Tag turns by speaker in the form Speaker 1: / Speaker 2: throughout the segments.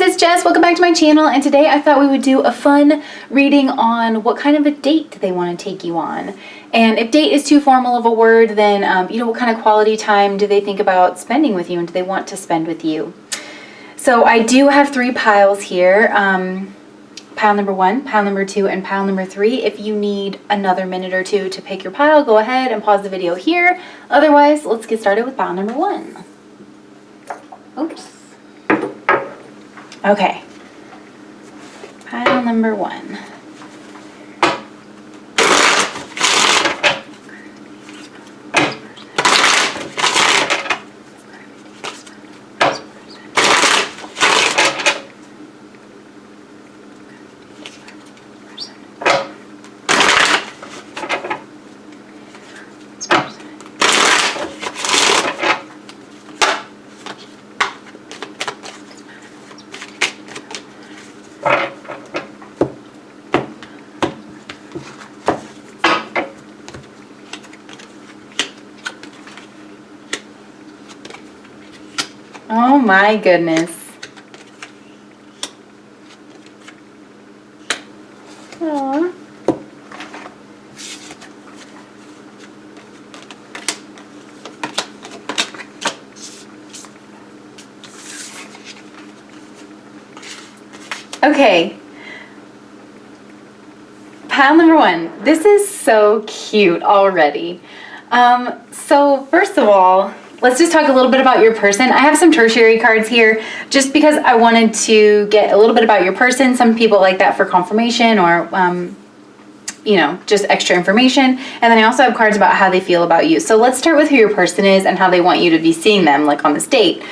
Speaker 1: it's Jess. Welcome back to my channel, and today I thought we would do a fun reading on what kind of a date they want to take you on. And if date is too formal of a word, then what kind of quality time do they think about spending with you, and do they want to spend with you? So I do have 3 piles here. Pile number 1, pile number 2, and pile number 3. If you need another minute or two to pick your pile, go ahead and pause the video here. Otherwise, let's get started with pile number 1. Oops. Okay. Pile number 1. Oh my goodness. Aww. Okay. Pile number 1. This is so cute already. So first of all, let's just talk a little bit about your person. I have some tertiary cards here just because I wanted to get a little bit about your person. Some people like that for confirmation or, just extra information. And then I also have cards about how they feel about you. So let's start with who your person is and how they want you to be seeing them, like on this date.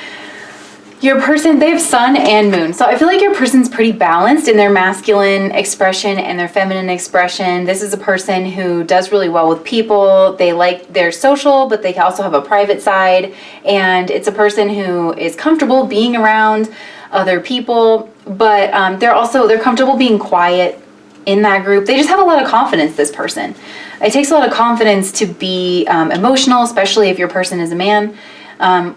Speaker 1: Your person, they have sun and moon. So I feel like your person's pretty balanced in their masculine expression and their feminine expression. This is a person who does really well with people. They're social, but they also have a private side. And it's a person who is comfortable being around other people, but they're comfortable being quiet in that group. They just have a lot of confidence, this person. It takes a lot of confidence to be emotional, especially if your person is a man.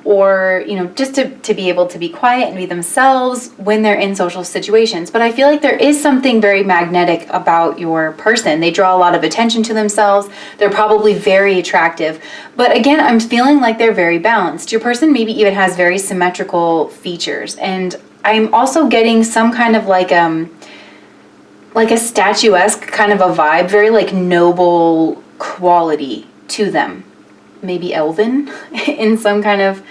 Speaker 1: Or just to be able to be quiet and be themselves when they're in social situations. But I feel like there is something very magnetic about your person. They draw a lot of attention to themselves. They're probably very attractive. But again, I'm feeling like they're very balanced. Your person maybe even has very symmetrical features. And I'm also getting some kind of like a statuesque kind of a vibe, very like noble quality to them. Maybe elven in some kind of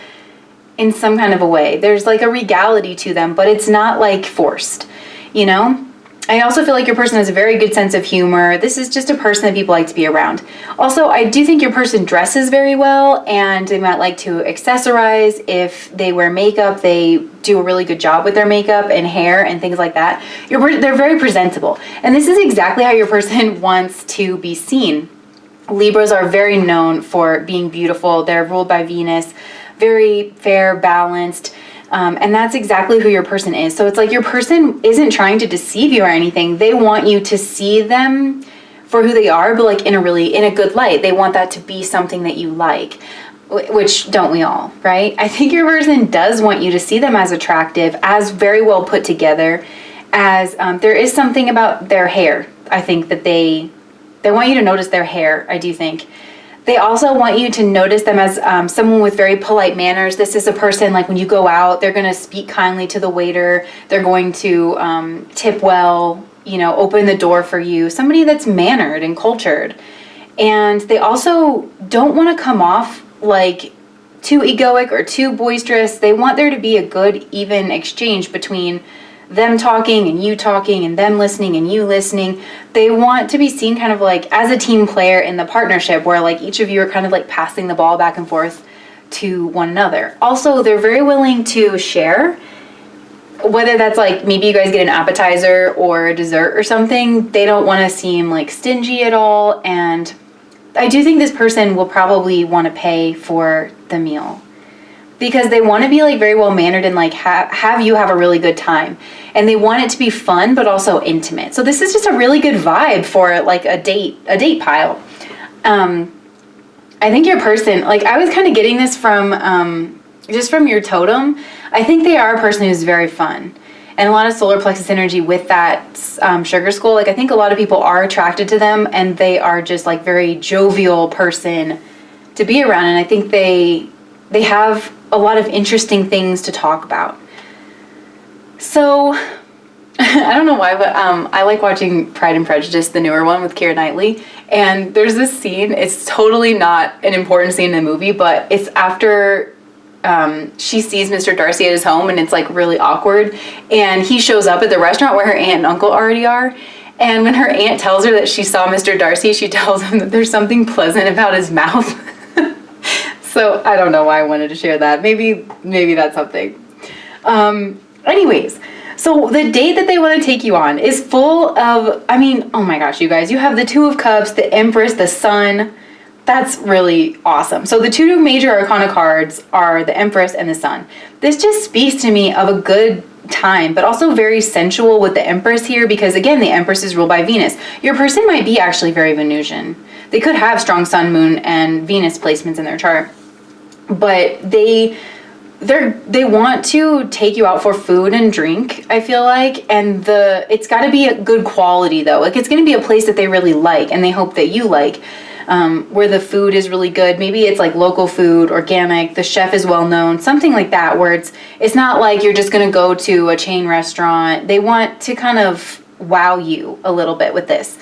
Speaker 1: a way. There's like a regality to them, but it's not like forced, I also feel like your person has a very good sense of humor. This is just a person that people like to be around. Also, I do think your person dresses very well, and they might like to accessorize. If they wear makeup, they do a really good job with their makeup and hair and things like that. They're very presentable, and this is exactly how your person wants to be seen. Libras are very known for being beautiful. They're ruled by Venus, very fair, balanced, and that's exactly who your person is. So it's like your person isn't trying to deceive you or anything. They want you to see them for who they are, but like in a good light. They want that to be something that you like, which don't we all, right? I think your person does want you to see them as attractive, as very well put together, as there is something about their hair. I think that they want you to notice their hair, I do think. They also want you to notice them as someone with very polite manners. This is a person, like when you go out, they're going to speak kindly to the waiter. They're going to tip well, open the door for you. Somebody that's mannered and cultured. And they also don't want to come off like too egoic or too boisterous. They want there to be a good, even exchange between them talking and them listening and you listening. They want to be seen kind of like as a team player in the partnership, where like each of you are kind of like passing the ball back and forth to one another. Also, they're very willing to share, whether that's like maybe you guys get an appetizer or a dessert or something. They don't want to seem like stingy at all. And I do think this person will probably want to pay for the meal, because they want to be like very well mannered and like have you have a really good time, and they want it to be fun but also intimate. So this is just a really good vibe for like a date pile. I think your person, like I was kind of getting this from just from your totem. I think they are a person who's very fun, and a lot of solar plexus energy with that sugar skull. Like, I think a lot of people are attracted to them, and they are just like very jovial person to be around. And I think they have a lot of interesting things to talk about. So I don't know why, but I like watching Pride and Prejudice, the newer one with Keira Knightley. And there's this scene, it's totally not an important scene in the movie, but it's after she sees Mr. Darcy at his home, and it's like really awkward. And he shows up at the restaurant where her aunt and uncle already are. And when her aunt tells her that she saw Mr. Darcy, she tells him that there's something pleasant about his mouth. So I don't know why I wanted to share that. Maybe that's something. Anyways, so the date that they want to take you on is full of, I mean, oh my gosh, you guys, you have the Two of Cups, the Empress, the Sun. That's really awesome. So the two major arcana cards are the Empress and the Sun. This just speaks to me of a good time, but also very sensual with the Empress here, because again, the Empress is ruled by Venus. Your person might be actually very Venusian. They could have strong Sun, Moon, and Venus placements in their chart, but they want to take you out for food and drink, I feel like, and it's got to be a good quality though. Like, it's going to be a place that they really like and they hope that you like. Where the food is really good. Maybe it's like local food, organic, the chef is well known, something like that, where it's not like you're just going to go to a chain restaurant. They want to kind of wow you a little bit with this.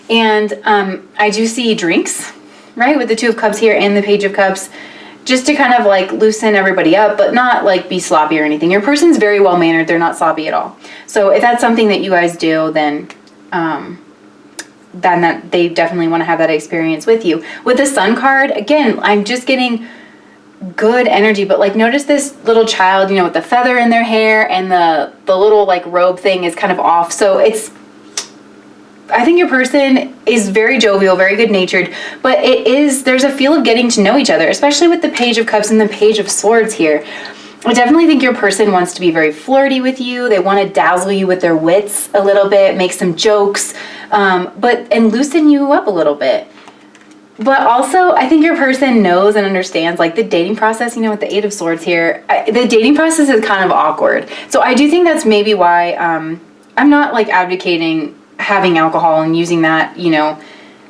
Speaker 1: And I do see drinks, right, with the Two of Cups here and the Page of Cups, just to kind of like loosen everybody up, but not like be sloppy or anything. Your person's very well mannered. They're not sloppy at all. So if that's something that you guys do, then that they definitely want to have that experience with you. With the Sun card, again, I'm just getting good energy, but like, notice this little child, with the feather in their hair, and the little like robe thing is kind of off. So I think your person is very jovial, very good natured, but there's a feel of getting to know each other, especially with the Page of Cups and the Page of Swords here. I definitely think your person wants to be very flirty with you. They want to dazzle you with their wits a little bit, make some jokes, and loosen you up a little bit. But also, I think your person knows and understands, like, the dating process, with the Eight of Swords here. The dating process is kind of awkward. So I do think that's maybe why I'm not, like, advocating having alcohol and using that,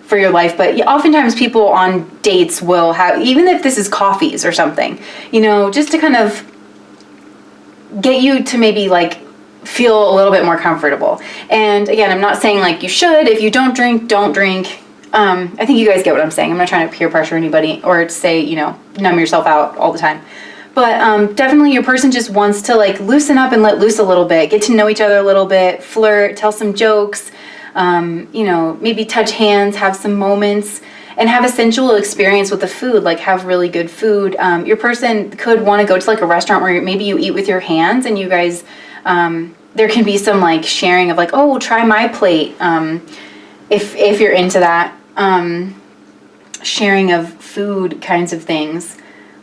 Speaker 1: for your life. But oftentimes people on dates will have, even if this is coffees or something, just to kind of get you to maybe like feel a little bit more comfortable. And again, I'm not saying like you should. If you don't drink, don't drink. I think you guys get what I'm saying. I'm not trying to peer pressure anybody or to say, numb yourself out all the time. But definitely your person just wants to like loosen up and let loose a little bit, get to know each other a little bit, flirt, tell some jokes, maybe touch hands, have some moments, and have a sensual experience with the food, like have really good food. Your person could want to go to like a restaurant where maybe you eat with your hands, and you guys, there can be some like sharing of like, oh, try my plate, if you're into that, sharing of food kinds of things.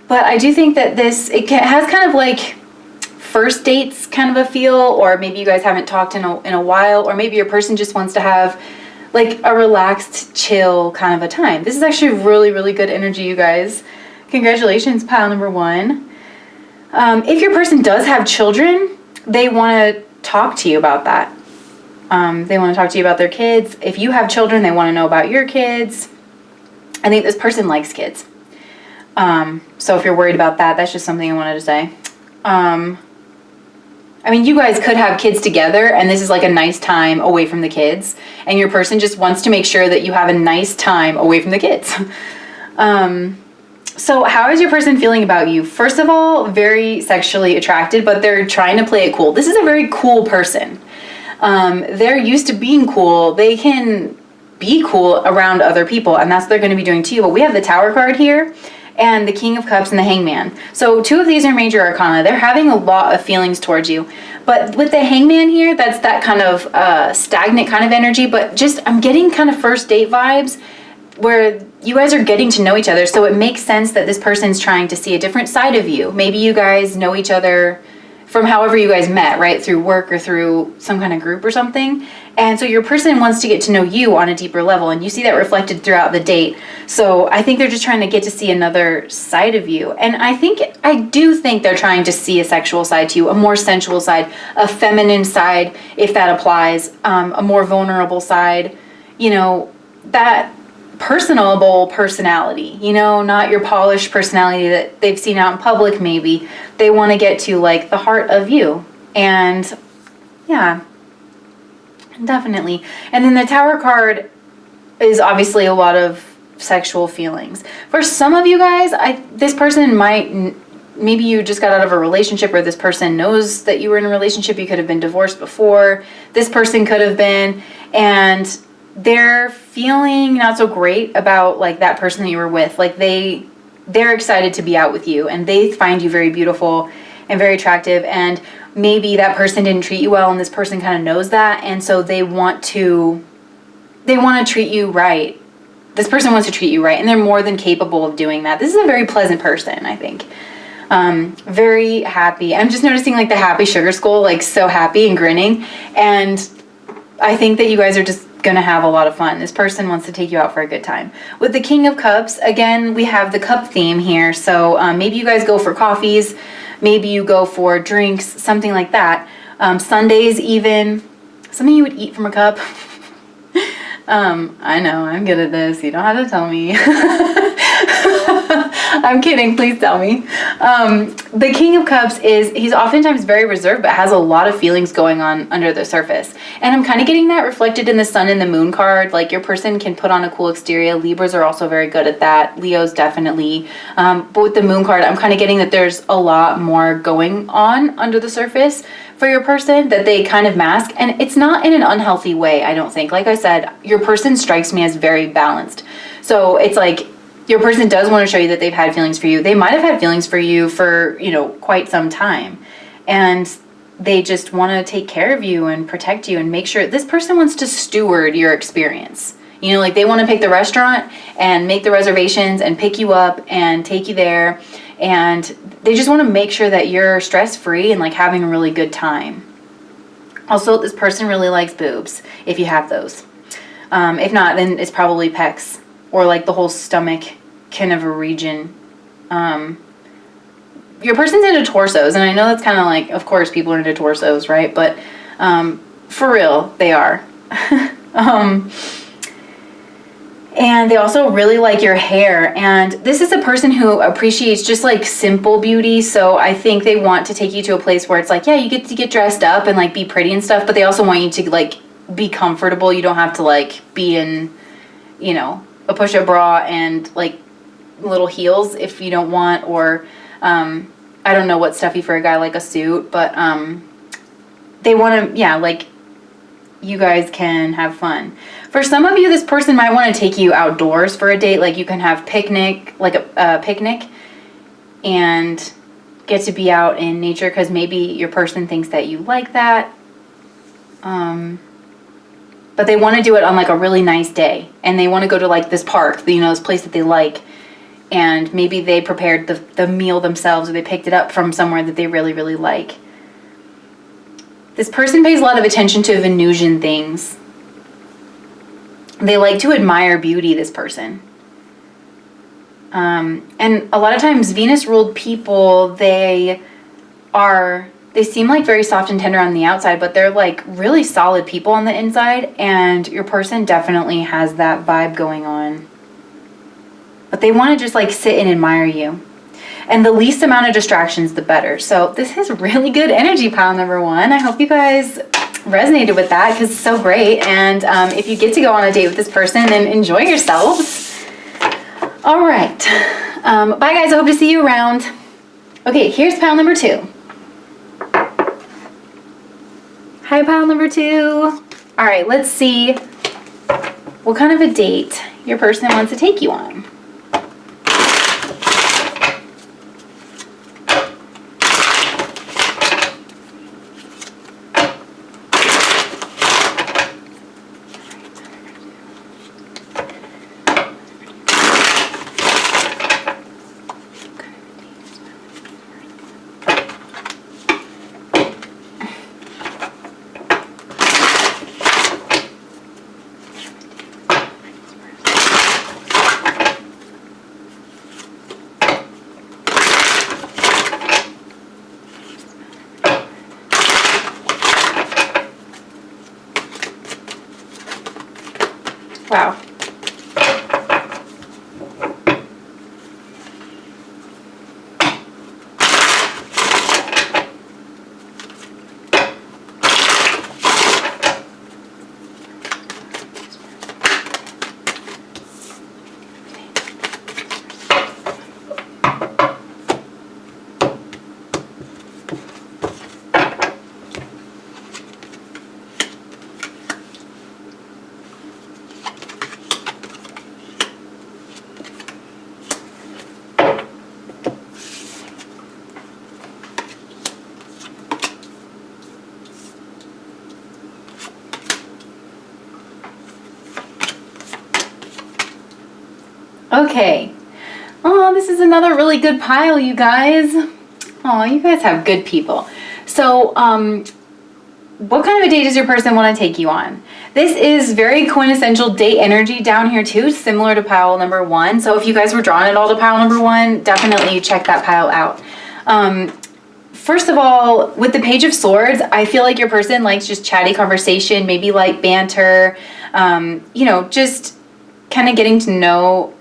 Speaker 1: But I do think that it has kind of like first dates kind of a feel, or maybe you guys haven't talked in a while, or maybe your person just wants to have like a relaxed, chill kind of a time. This is actually really, really good energy, you guys. Congratulations, pile number 1. If your person does have children, they want to talk to you about that. They want to talk to you about their kids. If you have children, they want to know about your kids. I think this person likes kids. So if you're worried about that, that's just something I wanted to say. You guys could have kids together, and this is like a nice time away from the kids, and your person just wants to make sure that you have a nice time away from the kids. So how is your person feeling about you? First of all, very sexually attracted, but they're trying to play it cool. This is a very cool person. They're used to being cool. They can be cool around other people, and that's what they're going to be doing to you. But we have the Tower card here, and the King of Cups and the Hangman. So 2 of these are major arcana. They're having a lot of feelings towards you. But with the Hangman here, that's that kind of stagnant kind of energy. But just, I'm getting kind of first date vibes where you guys are getting to know each other. So it makes sense that this person's trying to see a different side of you. Maybe you guys know each other from however you guys met, right? Through work or through some kind of group or something. And so your person wants to get to know you on a deeper level, and you see that reflected throughout the date. So I think they're just trying to get to see another side of you. And I do think they're trying to see a sexual side to you, a more sensual side, a feminine side, if that applies, a more vulnerable side, you know, that personable personality, you know, not your polished personality that they've seen out in public maybe. They want to get to like the heart of you. And yeah, definitely. And then the Tower card is obviously a lot of sexual feelings. For some of you guys, this person might, maybe you just got out of a relationship, or this person knows that you were in a relationship. You could have been divorced before. This person could have been, and they're feeling not so great about like that person that you were with. Like they're excited to be out with you, and they find you very beautiful and very attractive, and maybe that person didn't treat you well, and this person kind of knows that, and so they want to treat you right. This person wants to treat you right, and they're more than capable of doing that. This is a very pleasant person, I think. Very happy. I'm just noticing like the happy sugar skull, like so happy and grinning, and I think that you guys are just gonna have a lot of fun. This person wants to take you out for a good time. With the King of Cups, again, we have the cup theme here, so maybe you guys go for coffees, maybe you go for drinks, something like that. Sundays even, something you would eat from a cup. I know, I'm good at this. You don't have to tell me. I'm kidding, please tell me. The King of Cups he's oftentimes very reserved, but has a lot of feelings going on under the surface. And I'm kind of getting that reflected in the Sun and the Moon card. Like your person can put on a cool exterior. Libras are also very good at that. Leos definitely. But with the Moon card, I'm kind of getting that there's a lot more going on under the surface for your person that they kind of mask. And it's not in an unhealthy way, I don't think. Like I said, your person strikes me as very balanced. So it's like, your person does want to show you that they've had feelings for you. They might have had feelings for you for, you know, quite some time. And they just want to take care of you and protect you and make sure. This person wants to steward your experience. You know, like they want to pick the restaurant and make the reservations and pick you up and take you there. And they just want to make sure that you're stress-free and like having a really good time. Also, this person really likes boobs, if you have those. If not, then it's probably pecs, or like the whole stomach kind of a region. Your person's into torsos, and I know that's kind of like, of course people are into torsos, right? But for real, they are. And they also really like your hair, and this is a person who appreciates just like simple beauty. So I think they want to take you to a place where it's like, yeah, you get to get dressed up and like be pretty and stuff, but they also want you to like be comfortable. You don't have to like be in, you know, a push-up bra and like little heels if you don't want, or I don't know what's stuffy for a guy, like a suit, but they want to, yeah, like you guys can have fun. For some of you, this person might want to take you outdoors for a date. Like you can have picnic, like a picnic, and get to be out in nature because maybe your person thinks that you like that. But they want to do it on like a really nice day, and they want to go to like this park, you know, this place that they like, and maybe they prepared the meal themselves, or they picked it up from somewhere that they really, really like. This person pays a lot of attention to Venusian things. They like to admire beauty, this person. And a lot of times Venus-ruled people, they seem like very soft and tender on the outside, but they're like really solid people on the inside, and your person definitely has that vibe going on. But they want to just like sit and admire you. And the least amount of distractions, the better. So this is really good energy, pile number one. I hope you guys resonated with that because it's so great. And if you get to go on a date with this person, then enjoy yourselves. All right. Bye, guys. I hope to see you around. Okay, here's pile number two. Hi, pile number two. All right, let's see what kind of a date your person wants to take you on. Wow. Okay. Oh, this is another really good pile, you guys. Oh, you guys have good people. So, what kind of a date does your person want to take you on? This is very quintessential date energy down here too, similar to pile number 1. So if you guys were drawn at all to pile number 1, definitely check that pile out. First of all, with the Page of Swords, I feel like your person likes just chatty conversation, maybe like banter, just kind of getting to know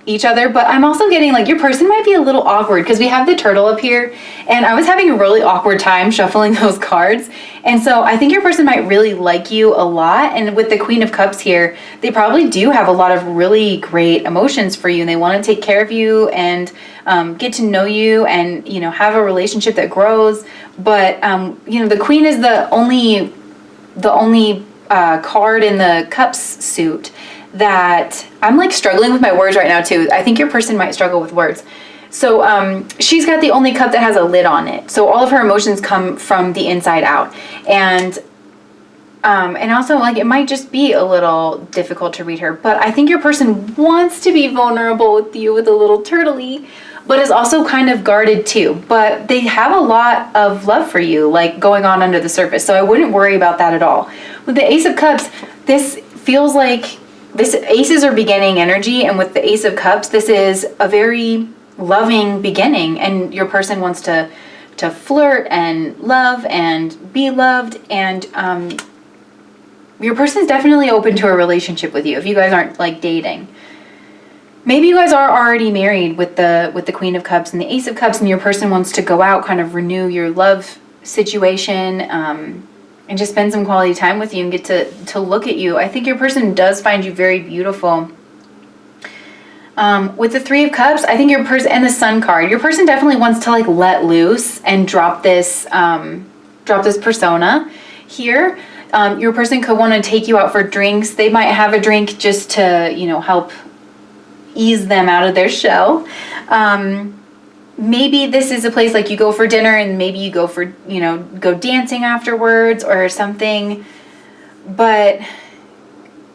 Speaker 1: each other. But I'm also getting like your person might be a little awkward because we have the turtle up here and I was having a really awkward time shuffling those cards. And so I think your person might really like you a lot. And with the Queen of Cups here, they probably do have a lot of really great emotions for you and they want to take care of you and get to know you and, have a relationship that grows. But, the Queen is the only card in the Cups suit that I'm like struggling with my words right now too. I think your person might struggle with words. So she's got the only cup that has a lid on it. So all of her emotions come from the inside out. And also like it might just be a little difficult to read her. But I think your person wants to be vulnerable with you with a little turtley, but is also kind of guarded too. But they have a lot of love for you, like going on under the surface. So I wouldn't worry about that at all. With the Ace of Cups, this feels like aces are beginning energy, and with the Ace of Cups, this is a very loving beginning, and your person wants to flirt and love and be loved, and your person is definitely open to a relationship with you if you guys aren't like dating. Maybe you guys are already married with the Queen of Cups and the Ace of Cups, and your person wants to go out, kind of renew your love situation, and just spend some quality time with you and get to look at you. I think your person does find you very beautiful. With the Three of Cups, I think your person, and the Sun card, your person definitely wants to like let loose and drop this persona here. Your person could want to take you out for drinks. They might have a drink just to, help ease them out of their shell. Maybe this is a place like you go for dinner and maybe you go for, go dancing afterwards or something. But,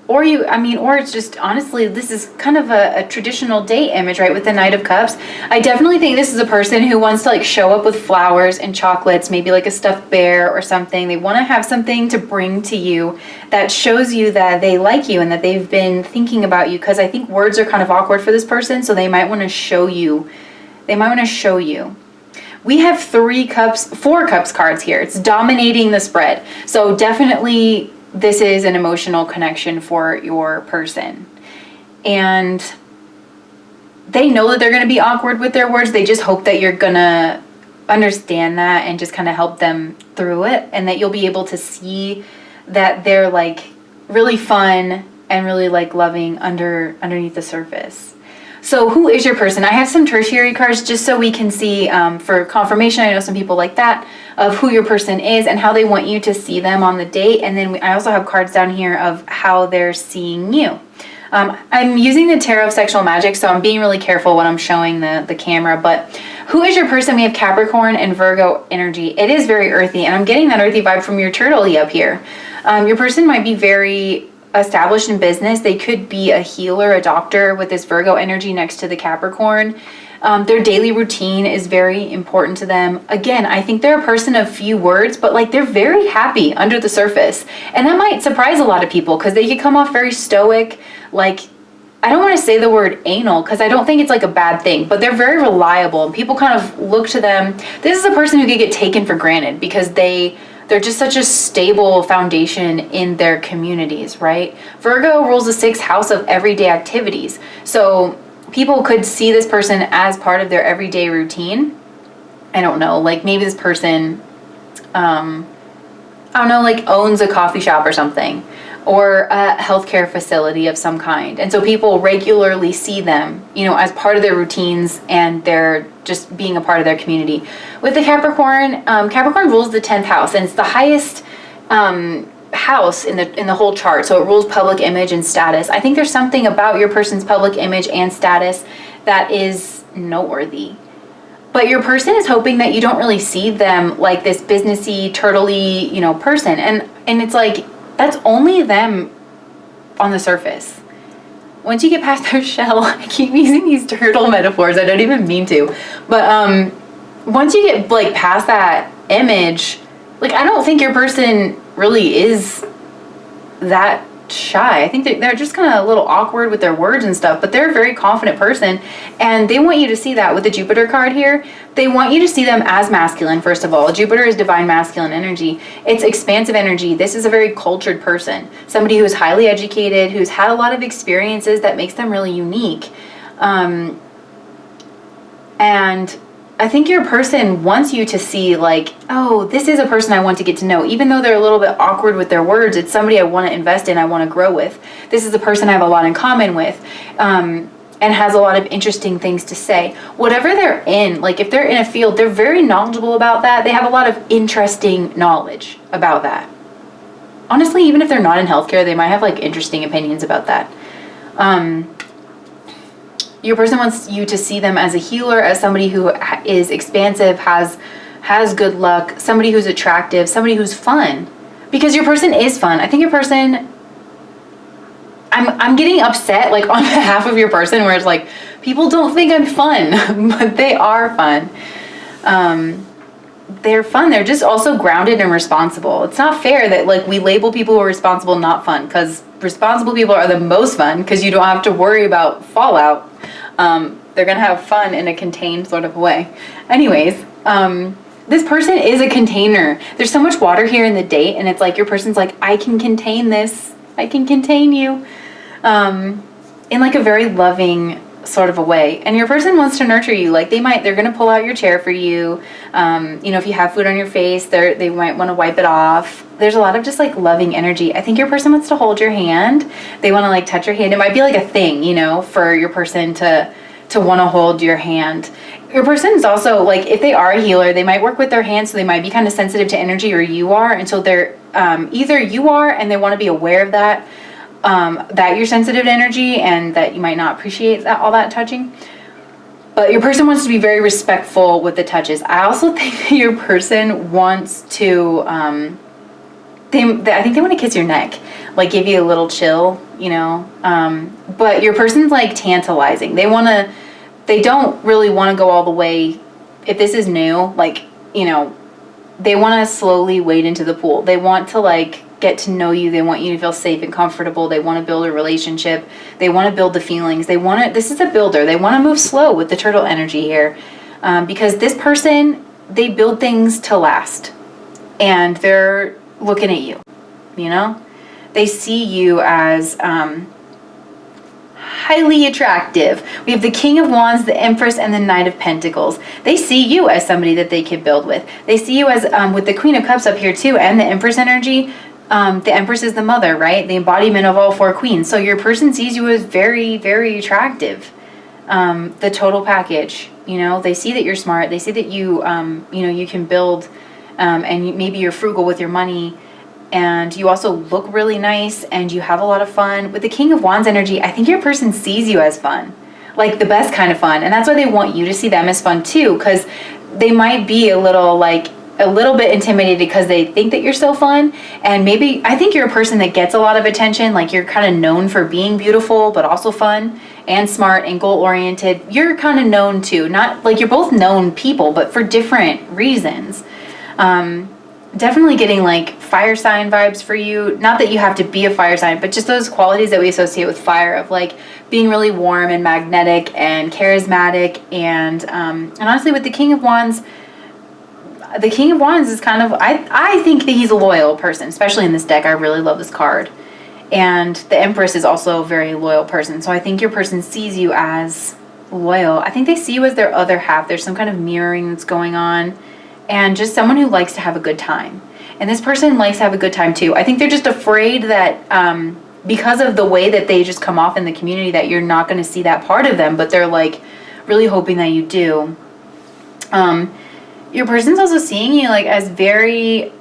Speaker 1: or it's just, honestly, this is kind of a traditional date image, right? With the Knight of Cups. I definitely think this is a person who wants to like show up with flowers and chocolates, maybe like a stuffed bear or something. They want to have something to bring to you that shows you that they like you and that they've been thinking about you. Because I think words are kind of awkward for this person, so they might want to show you. We have 4 cups cards here. It's dominating the spread. So definitely this is an emotional connection for your person. And they know that they're going to be awkward with their words. They just hope that you're going to understand that and just kind of help them through it. And that you'll be able to see that they're like really fun and really like loving underneath the surface. So who is your person? I have some tertiary cards just so we can see for confirmation. I know some people like that, of who your person is and how they want you to see them on the date. And then I also have cards down here of how they're seeing you. I'm using the Tarot of Sexual Magic, so I'm being really careful when I'm showing the camera. But who is your person? We have Capricorn and Virgo energy. It is very earthy, and I'm getting that earthy vibe from your turtle up here. Your person might be very established in business. They could be a healer, a doctor with this Virgo energy next to the Capricorn. Their daily routine is very important to them. Again, I think they're a person of few words, but like they're very happy under the surface. And that might surprise a lot of people because they could come off very stoic. Like, I don't want to say the word anal because I don't think it's like a bad thing, but they're very reliable and people kind of look to them. This is a person who could get taken for granted because they They're just such a stable foundation in their communities, right? Virgo rules the 6th house of everyday activities. So people could see this person as part of their everyday routine. I don't know, like maybe this person, I don't know, like owns a coffee shop or something, or a healthcare facility of some kind. And so people regularly see them, as part of their routines, and they're just being a part of their community. With the Capricorn, Capricorn rules the 10th house, and it's the highest house in the whole chart. So it rules public image and status. I think there's something about your person's public image and status that is noteworthy. But your person is hoping that you don't really see them like this businessy, turtley, person. And it's like, that's only them on the surface. Once you get past their shell, I keep using these turtle metaphors, I don't even mean to. But once you get like past that image, like I don't think your person really is that shy. I think they're just kind of a little awkward with their words and stuff, but they're a very confident person, and they want you to see that with the Jupiter card here. They want you to see them as masculine, first of all. Jupiter is divine masculine energy. It's expansive energy. This is a very cultured person, somebody who's highly educated, who's had a lot of experiences that makes them really unique. And I think your person wants you to see like, oh, this is a person I want to get to know. Even though they're a little bit awkward with their words, it's somebody I want to invest in, I want to grow with. This is a person I have a lot in common with, and has a lot of interesting things to say. Whatever they're in, like if they're in a field, they're very knowledgeable about that. They have a lot of interesting knowledge about that. Honestly, even if they're not in healthcare, they might have like interesting opinions about that. Your person wants you to see them as a healer, as somebody who is expansive, has good luck, somebody who's attractive, somebody who's fun. Because your person is fun. I think your person, I'm getting upset like on behalf of your person, where it's like, people don't think I'm fun, but they are fun. They're fun. They're just also grounded and responsible. It's not fair that like we label people who are responsible not fun, because responsible people are the most fun because you don't have to worry about fallout. They're gonna have fun in a contained sort of way. Anyways, this person is a container. There's so much water here in the date, and it's like your person's like, I can contain this. I can contain you, in like a very loving sort of a way. And your person wants to nurture you. Like they're gonna pull out your chair for you. If you have food on your face, they might want to wipe it off. There's a lot of just like loving energy. I think your person wants to hold your hand. They want to like touch your hand. It might be like a thing, for your person to want to hold your hand. Your person is also like, if they are a healer, they might work with their hands, so they might be kind of sensitive to energy, or you are. And so they're either you are and they want to be aware of that, that you're sensitive to energy and that you might not appreciate that all that touching. But your person wants to be very respectful with the touches. I also think that your person wants to, I think they want to kiss your neck, like give you a little chill, but your person's like tantalizing. They don't really want to go all the way. If this is new, like, they want to slowly wade into the pool. They want to like get to know you. They want you to feel safe and comfortable. They want to build a relationship. They want to build the feelings. This is a builder. They want to move slow with the turtle energy here, because this person, they build things to last, and they're looking at you, they see you as highly attractive. We have the King of Wands, the Empress, and the Knight of Pentacles. They see you as somebody that they could build with. They see you as, with the Queen of Cups up here too, and the Empress energy. The Empress is the mother, right? The embodiment of all four queens. So your person sees you as very, very attractive. The total package, they see that you're smart. They see that you, you can build, and maybe you're frugal with your money. And you also look really nice, and you have a lot of fun. With the King of Wands energy, I think your person sees you as fun, like the best kind of fun. And that's why they want you to see them as fun too, because they might be a little bit intimidated because they think that you're so fun. And maybe, I think you're a person that gets a lot of attention. Like you're kind of known for being beautiful, but also fun and smart and goal-oriented. You're kind of known too, not like you're both known people, but for different reasons. Definitely getting like fire sign vibes for you. Not that you have to be a fire sign, but just those qualities that we associate with fire, of like being really warm and magnetic and charismatic. And honestly, with the King of Wands, the King of Wands is kind of, I think that he's a loyal person, especially in this deck. I really love this card. And the Empress is also a very loyal person. So I think your person sees you as loyal. I think they see you as their other half. There's some kind of mirroring that's going on. And just someone who likes to have a good time. And this person likes to have a good time too. I think they're just afraid that because of the way that they just come off in the community, that you're not going to see that part of them. But they're like really hoping that you do. Your person's also seeing you like as very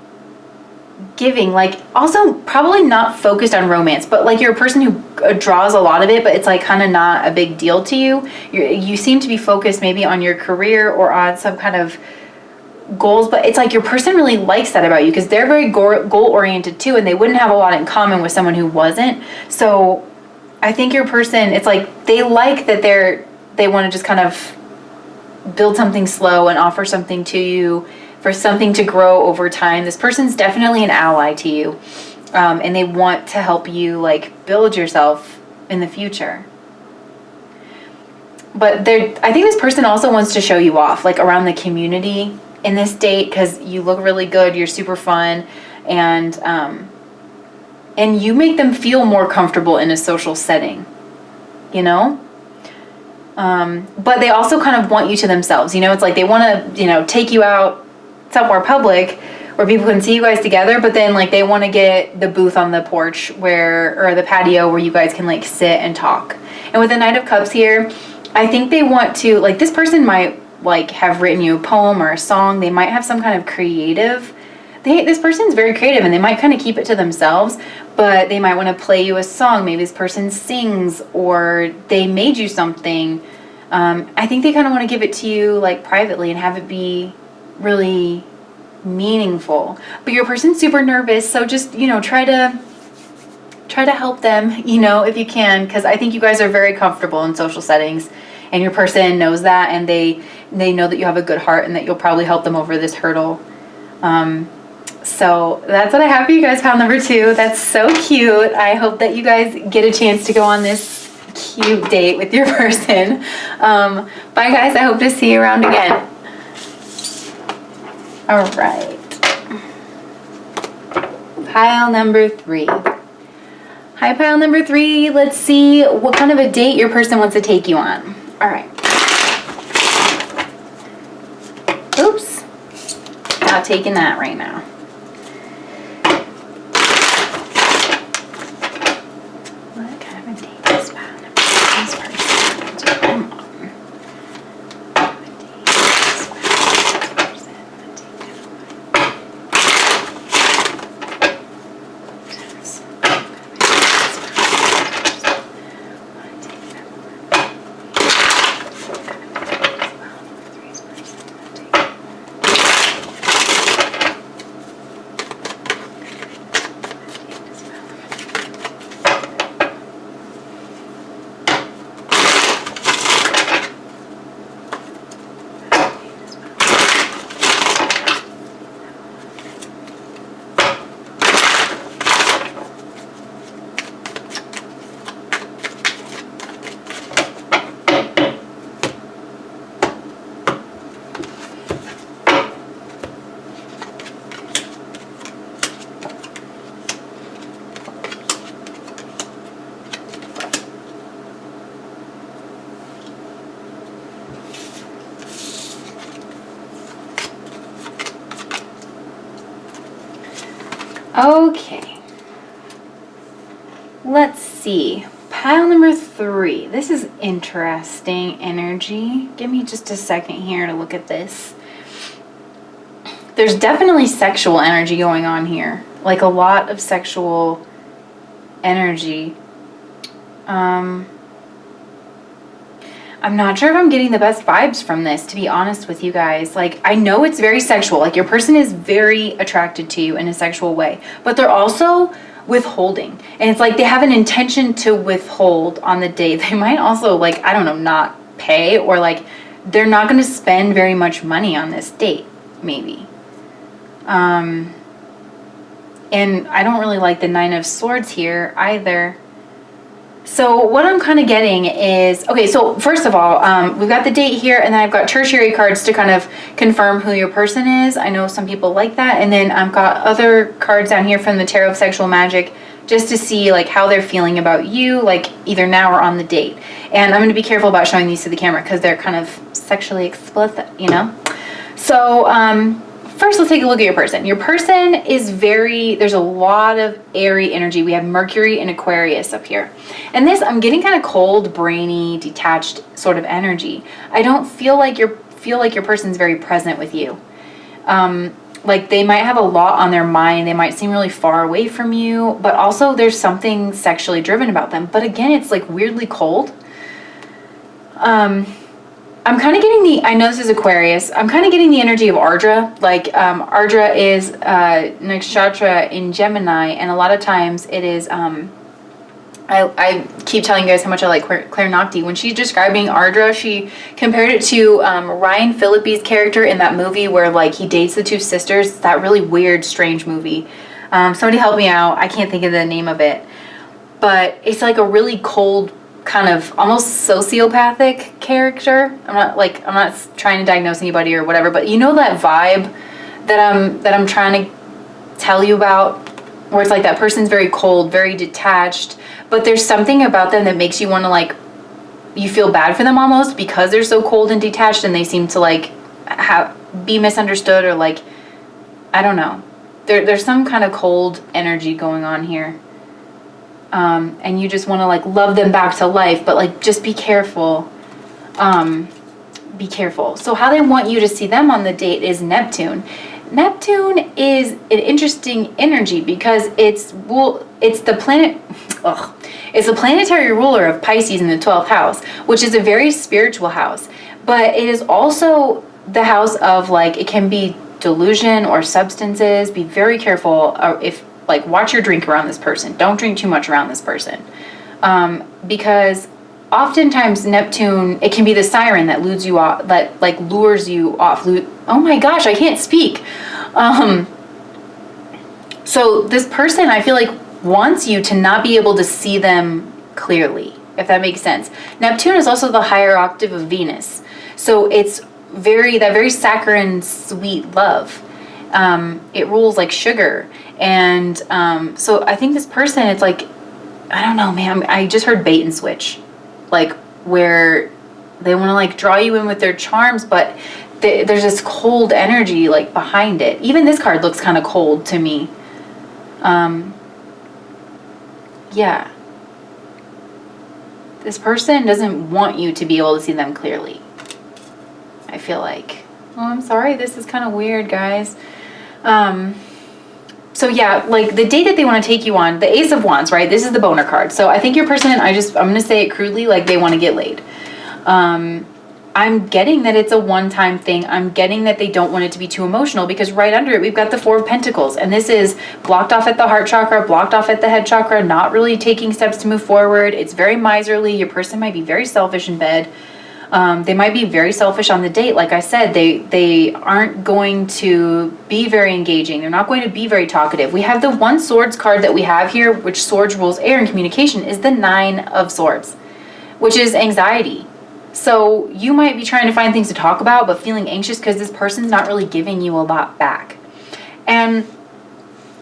Speaker 1: giving, like also probably not focused on romance, but like you're a person who draws a lot of it, but it's like kind of not a big deal to you. You seem to be focused maybe on your career or on some kind of goals, but it's like your person really likes that about you because they're very goal oriented too, and they wouldn't have a lot in common with someone who wasn't. So I think your person, it's like they like that they want to just kind of build something slow and offer something to you for something to grow over time. This person's definitely an ally to you, and they want to help you like build yourself in the future. But I think this person also wants to show you off, like around the community in this date, because you look really good, you're super fun, and you make them feel more comfortable in a social setting, you know? But they also kind of want you to themselves, you know? It's like they want to, you know, take you out somewhere public where people can see you guys together, but then like they want to get the booth on the porch or the patio where you guys can like sit and talk. And with the Knight of Cups here, I think they want to, like, this person might like have written you a poem or a song. They might have some kind of creative, this person's very creative, and they might kind of keep it to themselves, but they might want to play you a song. Maybe this person sings, or they made you something. I think they kind of want to give it to you like privately and have it be really meaningful. But your person's super nervous, so just, you know, try to help them, you know, if you can, because I think you guys are very comfortable in social settings, and your person knows that, and they know that you have a good heart and that you'll probably help them over this hurdle. So that's what I have for you guys, pile number 2. That's so cute. I hope that you guys get a chance to go on this cute date with your person. Bye guys, I hope to see you around again. All right. Pile number 3. Hi, pile number 3. Let's see what kind of a date your person wants to take you on. All right. Oops. Not taking that right now. What kind of a date is pile number 3's person want to come on? Okay, let's see. Pile number 3. This is interesting energy. Give me just a second here to look at this. There's definitely sexual energy going on here, like a lot of sexual energy. I'm not sure if I'm getting the best vibes from this, to be honest with you guys. Like, I know it's very sexual. Like, your person is very attracted to you in a sexual way, but they're also withholding. And it's like they have an intention to withhold on the date. They might also, like, I don't know, not pay, or like they're not going to spend very much money on this date, maybe. And I don't really like the 9 of Swords here either. So what I'm kind of getting is, okay, so first of all, we've got the date here, and then I've got tertiary cards to kind of confirm who your person is. I know some people like that. And then I've got other cards down here from the Tarot of Sexual Magic just to see like how they're feeling about you, like either now or on the date. And I'm going to be careful about showing these to the camera because they're kind of sexually explicit, you know? So, first, let's take a look at your person. Your person is there's a lot of airy energy. We have Mercury and Aquarius up here. And this, I'm getting kind of cold, brainy, detached sort of energy. I don't feel like your person's very present with you. Like they might have a lot on their mind. They might seem really far away from you, but also there's something sexually driven about them. But again, it's like weirdly cold. I'm kind of getting I know this is Aquarius, I'm kind of getting the energy of Ardra. Like, Ardra is nakshatra in Gemini, and a lot of times it is, I keep telling you guys how much I like Claire Nocte. When she's describing Ardra, she compared it to Ryan Phillippe's character in that movie where, like, he dates the two sisters, that really weird, strange movie. Somebody help me out, I can't think of the name of it. But it's like a really cold, kind of almost sociopathic character. I'm not trying to diagnose anybody or whatever, but you know that vibe that I'm trying to tell you about, where it's like that person's very cold, very detached, but there's something about them that makes you want to, like, you feel bad for them almost because they're so cold and detached, and they seem to like be misunderstood, or like, I don't know. There's some kind of cold energy going on here. And you just want to like love them back to life, but like just be careful. Be careful. So how they want you to see them on the date is Neptune. Neptune is an interesting energy because it's the planet. It's the planetary ruler of Pisces in the 12th house, which is a very spiritual house. But it is also the house of, like, it can be delusion or substances. Be very careful if. Like, watch your drink around this person. Don't drink too much around this person. Because oftentimes Neptune, it can be the siren that lures you off, that like lures you off. Oh my gosh, I can't speak. So this person, I feel like, wants you to not be able to see them clearly, if that makes sense. Neptune is also the higher octave of Venus. So it's very saccharine, sweet love. It rules like sugar. And so I think this person, it's like, I don't know, man, I just heard bait and switch. Like, where they want to like draw you in with their charms, but there's this cold energy like behind it. Even this card looks kind of cold to me. Yeah. This person doesn't want you to be able to see them clearly, I feel like. Oh, I'm sorry, this is kind of weird, guys. So yeah, like the date that they want to take you on, the Ace of Wands, right? This is the boner card. So I think your person, I'm going to say it crudely, like they want to get laid. I'm getting that it's a one-time thing. I'm getting that they don't want it to be too emotional, because right under it, we've got the Four of Pentacles. And this is blocked off at the heart chakra, blocked off at the head chakra, not really taking steps to move forward. It's very miserly. Your person might be very selfish in bed. They might be very selfish on the date. Like I said, they aren't going to be very engaging. They're not going to be very talkative. We have the one swords card that we have here, which swords rules air and communication, is the Nine of Swords, which is anxiety. So you might be trying to find things to talk about, but feeling anxious because this person's not really giving you a lot back. And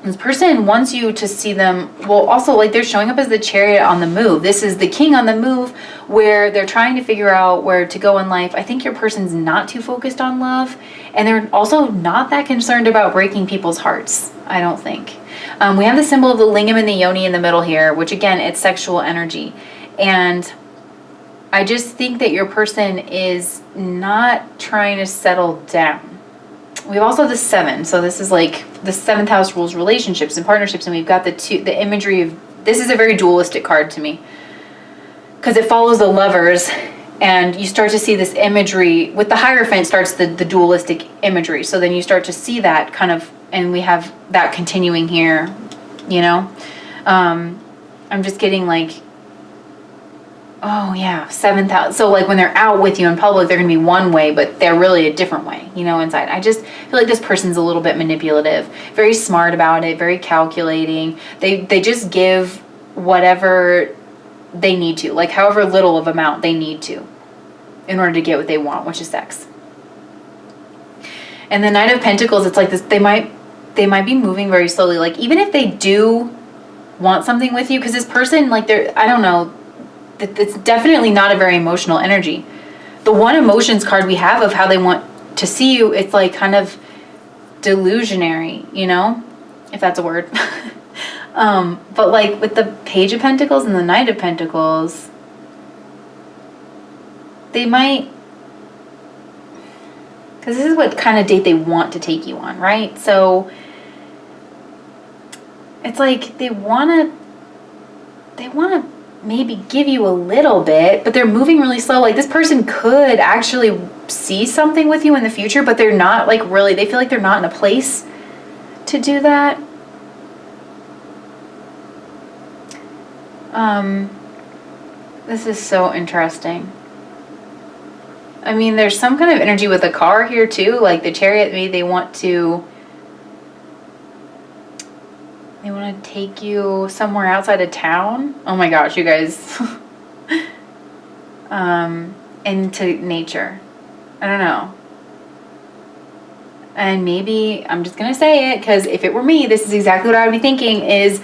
Speaker 1: this person wants you to see them, well, also, like, they're showing up as the Chariot on the move. This is the King on the move, where they're trying to figure out where to go in life. I think your person's not too focused on love, and they're also not that concerned about breaking people's hearts, I don't think. We have the symbol of the lingam and the yoni in the middle here, which, again, it's sexual energy. And I just think that your person is not trying to settle down. We have also the 7, so this is like the 7th house rules relationships and partnerships, and we've got the imagery of, this is a very dualistic card to me, because it follows the Lovers, and you start to see this imagery with the Hierophant starts the dualistic imagery. So then you start to see that kind of, and we have that continuing here, you know. I'm just getting like, oh yeah, 7th house. So like when they're out with you in public, they're gonna be one way, but they're really a different way, you know, inside. I just feel like this person's a little bit manipulative, very smart about it, very calculating. They just give whatever they need to, like however little of amount they need to in order to get what they want, which is sex. And the Knight of Pentacles, it's like this, they might be moving very slowly. Like even if they do want something with you, because this person, like I don't know, it's definitely not a very emotional energy. The one emotions card we have of how they want to see you, it's like kind of delusionary, you know, if that's a word. But like with the Page of Pentacles and the Knight of Pentacles, they might, because this is what kind of date they want to take you on, right? So it's like they want to maybe give you a little bit, but they're moving really slow. Like this person could actually see something with you in the future, but they're not like really, they feel like they're not in a place to do that. This is so interesting. I mean, there's some kind of energy with the car here too, like the Chariot. Maybe they want to take you somewhere outside of town. Oh my gosh, you guys. Into nature. I don't know. And maybe, I'm just going to say it, because if it were me, this is exactly what I would be thinking is,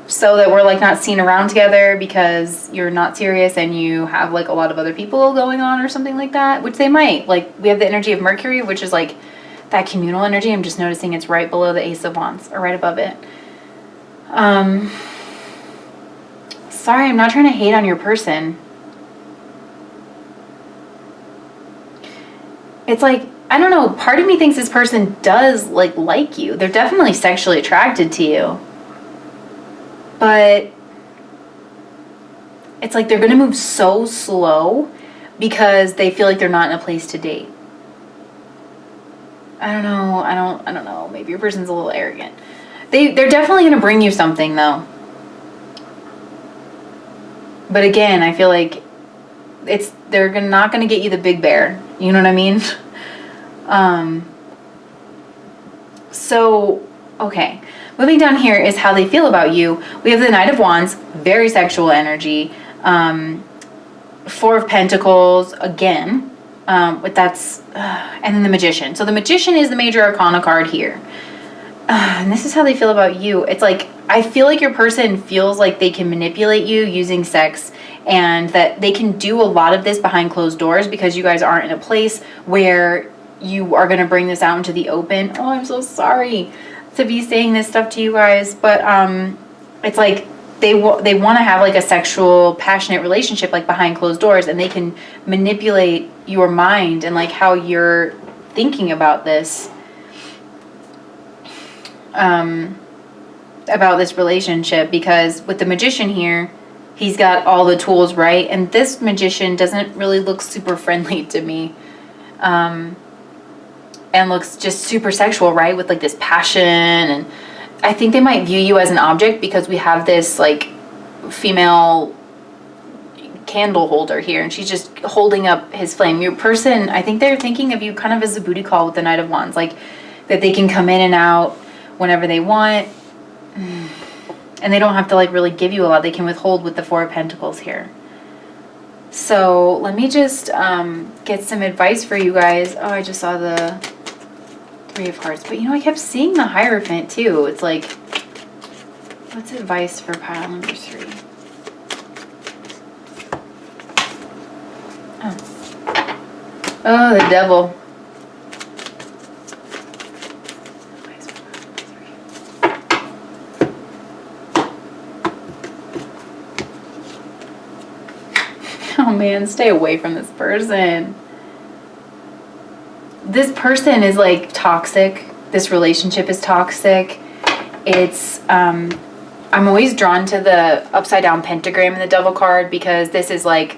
Speaker 1: so that we're like not seen around together because you're not serious and you have like a lot of other people going on or something like that, which they might. Like we have the energy of Mercury, which is like that communal energy. I'm just noticing it's right below the Ace of Wands, or right above it. Sorry, I'm not trying to hate on your person. It's like, I don't know, part of me thinks this person does like you. They're definitely sexually attracted to you. But it's like they're going to move so slow because they feel like they're not in a place to date. I don't know. I don't know. Maybe your person's a little arrogant. They're definitely going to bring you something though. But again, I feel like they're not going to get you the big bear. You know what I mean? So, okay. Moving down here is how they feel about you. We have the Knight of Wands, very sexual energy. Four of Pentacles, again. And then the Magician. So the Magician is the major arcana card here. And this is how they feel about you. It's like, I feel like your person feels like they can manipulate you using sex, and that they can do a lot of this behind closed doors because you guys aren't in a place where you are going to bring this out into the open. Oh, I'm so sorry to be saying this stuff to you guys, but it's like they want to have like a sexual, passionate relationship like behind closed doors, and they can manipulate your mind and like how you're thinking about this. About this relationship, because with the Magician here, he's got all the tools, right? And this Magician doesn't really look super friendly to me. And looks just super sexual, right? With like this passion, and I think they might view you as an object because we have this like female candle holder here, and she's just holding up his flame. Your person, I think they're thinking of you kind of as a booty call with the Knight of Wands, like that they can come in and out whenever they want, and they don't have to like really give you a lot. They can withhold with the Four of Pentacles here. So let me just get some advice for you guys. Oh, I just saw the Three of Hearts, but you know, I kept seeing the Hierophant too. It's like, what's advice for pile number 3? Oh, the Devil. Oh man, stay away from this person. This person is like toxic. This relationship is toxic. It's, I'm always drawn to the upside down pentagram in the Devil card, because this is like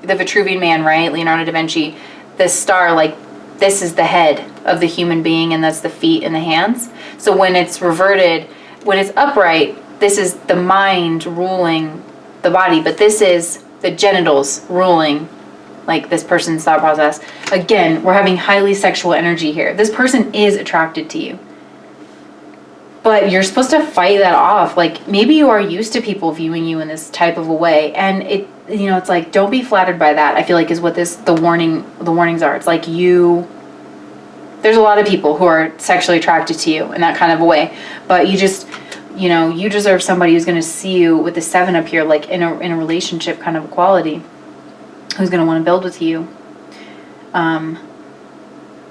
Speaker 1: the Vitruvian Man, right? Leonardo da Vinci. This star, like this is the head of the human being, and that's the feet and the hands. So when it's reverted, when it's upright, this is the mind ruling the body, but this is the genitals ruling like this person's thought process. Again, we're having highly sexual energy here. This person is attracted to you, but you're supposed to fight that off. Like, maybe you are used to people viewing you in this type of a way, and it's like, don't be flattered by that. I feel like is what the warnings are. It's like, there's a lot of people who are sexually attracted to you in that kind of a way, but you just, you deserve somebody who's going to see you with the 7 up here, like in a relationship kind of equality, who's going to want to build with you.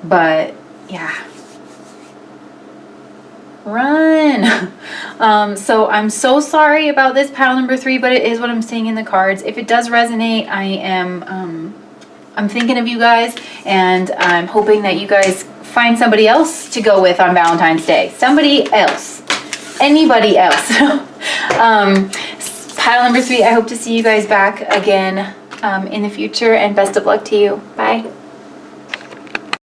Speaker 1: But yeah, run. So I'm so sorry about this pile number 3, but it is what I'm seeing in the cards. If it does resonate, I'm thinking of you guys, and I'm hoping that you guys find somebody else to go with on Valentine's Day. Somebody else. Anybody else. Pile number 3, I hope to see you guys back again in the future, and best of luck to you. Bye.